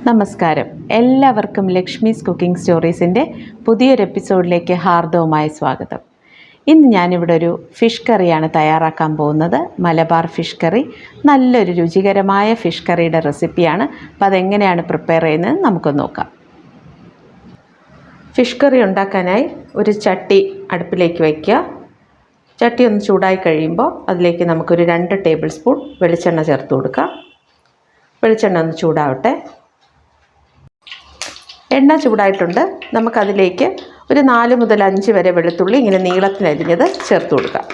നമസ്കാരം. എല്ലാവർക്കും ലക്ഷ്മീസ് കുക്കിംഗ് സ്റ്റോറീസിൻ്റെ പുതിയൊരു എപ്പിസോഡിലേക്ക് ഹാർദവമായ സ്വാഗതം. ഇന്ന് ഞാനിവിടെ ഒരു ഫിഷ് കറിയാണ് തയ്യാറാക്കാൻ പോകുന്നത്. Malabar fish curry. നല്ലൊരു രുചികരമായ ഫിഷ് കറിയുടെ റെസിപ്പിയാണ്. അപ്പോൾ അതെങ്ങനെയാണ് പ്രിപ്പയർ ചെയ്യുന്നത് നമുക്കൊന്ന് നോക്കാം. ഫിഷ് കറി ഉണ്ടാക്കാനായി ഒരു ചട്ടി അടുപ്പിലേക്ക് വയ്ക്കുക. ചട്ടി ഒന്ന് ചൂടായി കഴിയുമ്പോൾ അതിലേക്ക് നമുക്കൊരു 2 ടേബിൾ സ്പൂൺ വെളിച്ചെണ്ണ ചേർത്ത് കൊടുക്കാം. വെളിച്ചെണ്ണ ഒന്ന് ചൂടാവട്ടെ. എണ്ണ ചൂടായിട്ടുണ്ട്. നമുക്കതിലേക്ക് ഒരു 4 മുതൽ 5 വരെ വെളുത്തുള്ളി ഇങ്ങനെ നീളത്തിലരിഞ്ഞത് ചേർത്ത് കൊടുക്കാം.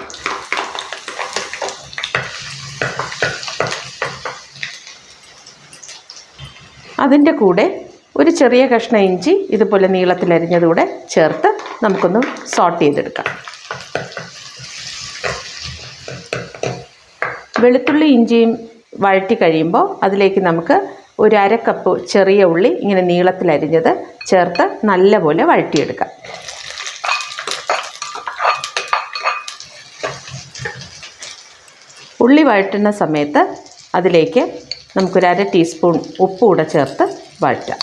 അതിൻ്റെ കൂടെ ഒരു ചെറിയ കഷ്ണം ഇഞ്ചി ഇതുപോലെ നീളത്തിലരിഞ്ഞതുകൂടെ ചേർത്ത് നമുക്കൊന്ന് സോട്ട് ചെയ്തെടുക്കാം. വെളുത്തുള്ളി ഇഞ്ചിയും വഴറ്റി കഴിയുമ്പോൾ അതിലേക്ക് നമുക്ക് ഒരു 1/2 കപ്പ് ചെറിയ ഉള്ളി ഇങ്ങനെ നീളത്തിലരിഞ്ഞത് ചേർത്ത് നല്ലപോലെ വഴറ്റിയെടുക്കാം. ഉള്ളി വഴറ്റുന്ന സമയത്ത് അതിലേക്ക് നമുക്കൊരു 1/2 ടീസ്പൂൺ ഉപ്പ് കൂടെ ചേർത്ത് വഴറ്റാം.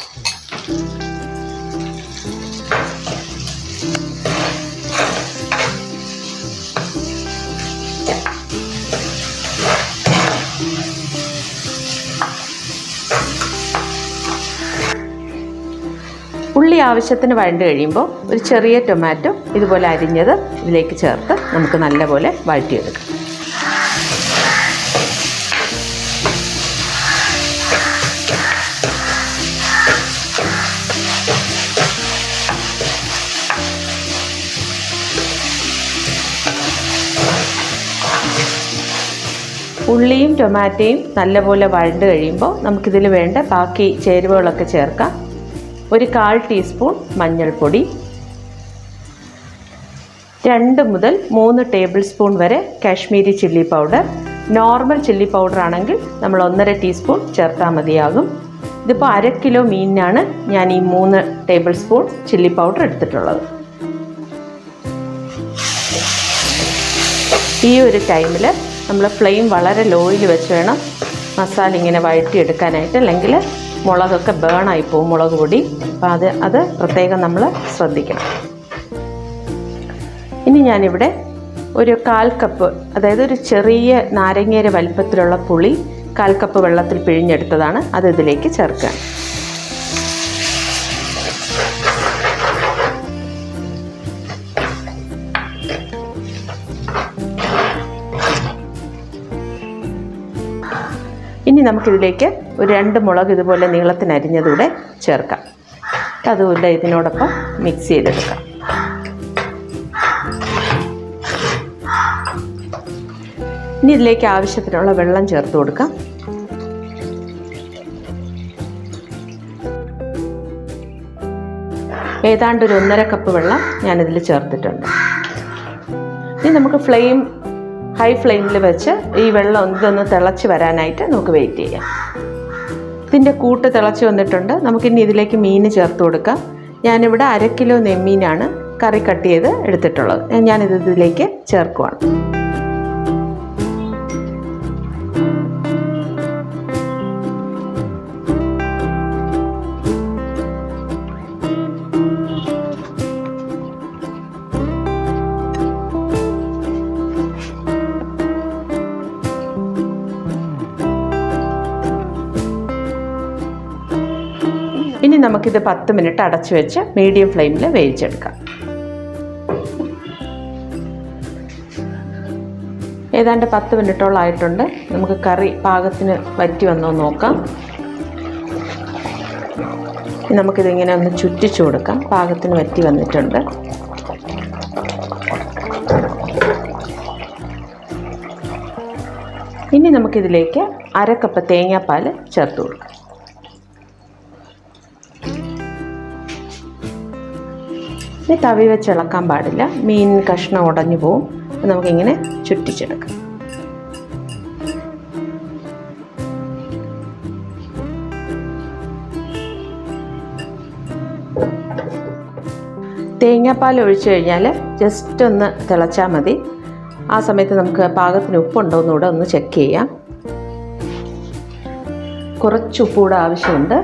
ഉള്ളി ആവശ്യത്തിന് വഴണ്ട് കഴിയുമ്പോൾ ഒരു ചെറിയ ടൊമാറ്റോ ഇതുപോലെ അരിഞ്ഞത് ഇതിലേക്ക് ചേർത്ത് നമുക്ക് നല്ലപോലെ വഴറ്റിയെടുക്കാം. ഉള്ളിയും ടൊമാറ്റോയും നല്ലപോലെ വഴണ്ട് കഴിയുമ്പോൾ നമുക്കിതിൽ വേണ്ട ബാക്കി ചേരുവകളൊക്കെ ചേർക്കാം. ഒരു 1/4 ടീസ്പൂൺ മഞ്ഞൾപ്പൊടി, 2 മുതൽ 3 ടേബിൾ സ്പൂൺ വരെ Kashmiri chilli powder. Normal chilli powder ആണെങ്കിൽ നമ്മൾ 1.5 ടീസ്പൂൺ ചേർത്താൽ മതിയാകും. ഇതിപ്പോൾ 1/2 കിലോ മീനിനാണ് ഞാൻ ഈ 3 ടേബിൾ സ്പൂൺ ചില്ലി പൗഡർ എടുത്തിട്ടുള്ളത്. ഈ ഒരു ടൈമിൽ നമ്മൾ ഫ്ലെയിം വളരെ ലോയിൽ വെച്ച് വേണം മസാല ഇങ്ങനെ വഴറ്റിയെടുക്കാനായിട്ട്, അല്ലെങ്കിൽ മുളകൊക്കെ ബേണായി പോകും, മുളക് പൊടി. അപ്പോൾ അത് പ്രത്യേകം നമ്മൾ ശ്രദ്ധിക്കണം. ഇനി ഞാനിവിടെ ഒരു 1/4 കപ്പ്, അതായത് ഒരു ചെറിയ നാരങ്ങയുടെ വലിപ്പത്തിലുള്ള പുളി 1/4 കപ്പ് വെള്ളത്തിൽ പിഴിഞ്ഞെടുത്തതാണ്. അത് ഇതിലേക്ക് ചേർക്കാം. ഇനി നമുക്കിതിലേക്ക് ഒരു 2 മുളക് ഇതുപോലെ നീളത്തിനരിഞ്ഞതുകൂടെ ചേർക്കാം. അതുകൊണ്ട് ഇതിനോടൊപ്പം മിക്സ് ചെയ്തെടുക്കാം. ഇനി ഇതിലേക്ക് ആവശ്യത്തിനുള്ള വെള്ളം ചേർത്ത് കൊടുക്കാം. ഏതാണ്ട് ഒരു 1.5 കപ്പ് വെള്ളം ഞാനിതിൽ ചേർത്തിട്ടുണ്ട്. ഇനി നമുക്ക് ഹൈ ഫ്ലെയിമിൽ വെച്ച് ഈ വെള്ളം ഇതൊന്ന് തിളച്ച് വരാനായിട്ട് നമുക്ക് വെയിറ്റ് ചെയ്യാം. ഇതിൻ്റെ കൂട്ട് തിളച്ച് വന്നിട്ടുണ്ട്. നമുക്കിനി ഇതിലേക്ക് മീൻ ചേർത്ത് കൊടുക്കാം. ഞാനിവിടെ 1/2 കിലോ നെമ്മീനാണ് കറി കട്ട് ചെയ്ത് എടുത്തിട്ടുള്ളത്. ഞാനിതിലേക്ക് ചേർക്കുവാണ്. ഇനി നമുക്കിത് 10 മിനിറ്റ് അടച്ചു വെച്ച് മീഡിയം ഫ്ലെയിമിൽ വേവിച്ചെടുക്കാം. ഏതാണ്ട് 10 മിനിറ്റോളം ആയിട്ടുണ്ട്. നമുക്ക് കറി പാകത്തിന് വറ്റി വന്നോ നോക്കാം. നമുക്കിതിങ്ങനെ ഒന്ന് ചുറ്റിച്ചു കൊടുക്കാം. പാകത്തിന് വറ്റി വന്നിട്ടുണ്ട്. ഇനി നമുക്കിതിലേക്ക് 1/2 കപ്പ് തേങ്ങാപ്പാൽ ചേർത്ത് കൊടുക്കാം. ഇനി തവി വെച്ച് ഇളക്കാൻ പാടില്ല, മീൻ കഷ്ണം ഉടഞ്ഞു പോവും. നമുക്കിങ്ങനെ ചുറ്റിച്ചെടുക്കാം. തേങ്ങാപ്പാൽ ഒഴിച്ചു കഴിഞ്ഞാൽ ജസ്റ്റ് ഒന്ന് തിളച്ചാൽ മതി. ആ സമയത്ത് നമുക്ക് പാകത്തിന് ഉപ്പുണ്ടോ എന്നുകൂടെ ഒന്ന് ചെക്ക് ചെയ്യാം. കുറച്ച് ഉപ്പ് കൂടെ ആവശ്യമുണ്ട്.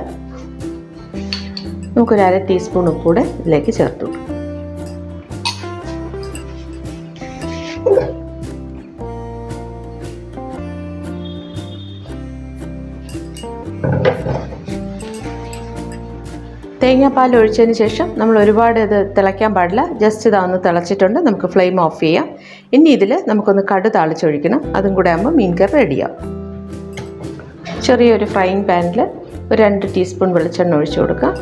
നമുക്കൊരു 1/2 ടീസ്പൂൺ ഉപ്പ് കൂടെ ഇതിലേക്ക് ചേർത്ത് കൊടുക്കാം. തേങ്ങാപ്പാൽ ഒഴിച്ചതിന് ശേഷം നമ്മൾ ഒരുപാട് ഇത് തിളയ്ക്കാൻ പാടില്ല. ജസ്റ്റ് ഇതാന്ന് തിളച്ചിട്ടുണ്ട്. നമുക്ക് ഫ്ലെയിം ഓഫ് ചെയ്യാം. ഇനി ഇതിൽ നമുക്കൊന്ന് കടുക് താളിച്ചൊഴിക്കണം. അതും കൂടെ ആകുമ്പോൾ മീൻ കറി റെഡിയാവും. ചെറിയൊരു ഫ്രൈയിങ് പാനിൽ ഒരു 2 ടീസ്പൂൺ വെളിച്ചെണ്ണ ഒഴിച്ചു കൊടുക്കാം.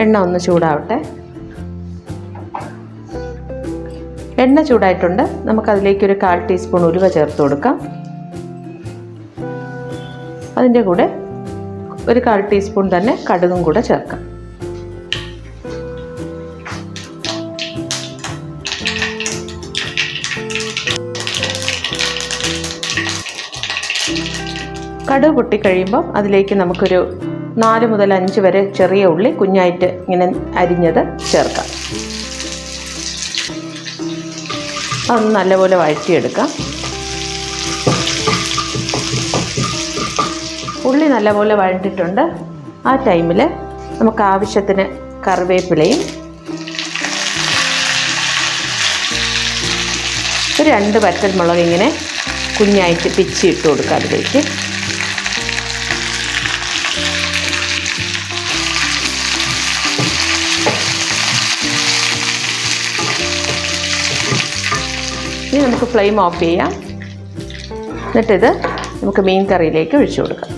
എണ്ണ ഒന്ന് ചൂടാവട്ടെ. എണ്ണ ചൂടായിട്ടുണ്ട്. നമുക്കതിലേക്കൊരു 1/4 ടീസ്പൂൺ ഉലുവ ചേർത്ത് കൊടുക്കാം. അതിൻ്റെ കൂടെ ഒരു 1/4 ടീസ്പൂൺ തന്നെ കടുകും കൂടെ ചേർക്കാം. കടുക് പൊട്ടിക്കഴിയുമ്പം അതിലേക്ക് നമുക്കൊരു 4 മുതൽ 5 വരെ ചെറിയ ഉള്ളി കുഞ്ഞായിട്ട് ഇങ്ങനെ അരിഞ്ഞത് ചേർക്കാം. അതൊന്ന് നല്ലപോലെ വഴറ്റിയെടുക്കാം. ഉള്ളി നല്ലപോലെ വഴണ്ടിട്ടുണ്ട്. ആ ടൈമിൽ നമുക്ക് ആവശ്യത്തിന് കറിവേപ്പിലയും ഒരു 2 വറ്റൽമുളക് ഇങ്ങനെ കുഞ്ഞായിട്ട് പിച്ചിട്ട് കൊടുക്കുക അതിലേക്ക്. ഇനി നമുക്ക് ഫ്ലെയിം ഓഫ് ചെയ്യാം. എന്നിട്ടിത് നമുക്ക് മീൻ കറിയിലേക്ക് ഒഴിച്ചു കൊടുക്കാം.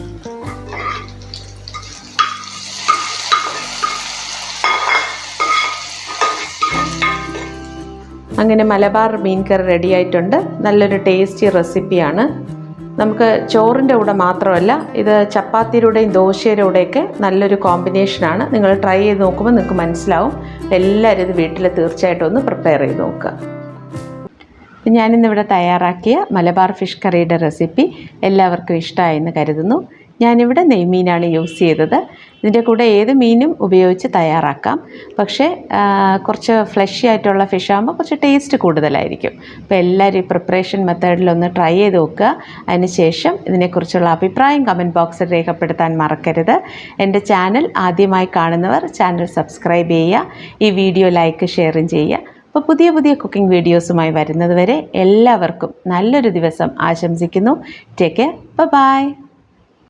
അങ്ങനെ മലബാർ മീൻ കറി റെഡി ആയിട്ടുണ്ട്. നല്ലൊരു ടേസ്റ്റി റെസിപ്പിയാണ്. നമുക്ക് ചോറിൻ്റെ കൂടെ മാത്രമല്ല, ഇത് ചപ്പാത്തിയുടെയും ദോശയുടെ കൂടെയൊക്കെ നല്ലൊരു കോമ്പിനേഷനാണ്. നിങ്ങൾ ട്രൈ ചെയ്ത് നോക്കുമ്പോൾ നിങ്ങൾക്ക് മനസ്സിലാവും. എല്ലാവരും ഇത് വീട്ടിൽ തീർച്ചയായിട്ടും ഒന്ന് പ്രിപ്പയർ ചെയ്ത് നോക്കുക. ഞാനിന്നിവിടെ തയ്യാറാക്കിയ മലബാർ ഫിഷ് കറിയുടെ റെസിപ്പി എല്ലാവർക്കും ഇഷ്ടമായെന്ന് കരുതുന്നു. ഞാനിവിടെ നെയ്മീനാണ് യൂസ് ചെയ്തത്. ഇതിൻ്റെ കൂടെ ഏത് മീനും ഉപയോഗിച്ച് തയ്യാറാക്കാം. പക്ഷേ കുറച്ച് ഫ്ലഷി ആയിട്ടുള്ള ഫിഷ് ആകുമ്പോൾ കുറച്ച് ടേസ്റ്റ് കൂടുതലായിരിക്കും. അപ്പോൾ എല്ലാവരും ഈ പ്രിപ്പറേഷൻ മെത്തേഡിലൊന്ന് ട്രൈ ചെയ്ത് നോക്കുക. അതിനുശേഷം ഇതിനെക്കുറിച്ചുള്ള അഭിപ്രായം കമൻറ്റ് ബോക്സിൽ രേഖപ്പെടുത്താൻ മറക്കരുത്. എൻ്റെ ചാനൽ ആദ്യമായി കാണുന്നവർ ചാനൽ സബ്സ്ക്രൈബ് ചെയ്യുക. ഈ വീഡിയോ ലൈക്ക് ഷെയറും ചെയ്യുക. അപ്പോൾ പുതിയ പുതിയ കുക്കിംഗ് വീഡിയോസുമായി വരുന്നത് വരെ എല്ലാവർക്കും നല്ലൊരു ദിവസം ആശംസിക്കുന്നു. Take care. ബൈ.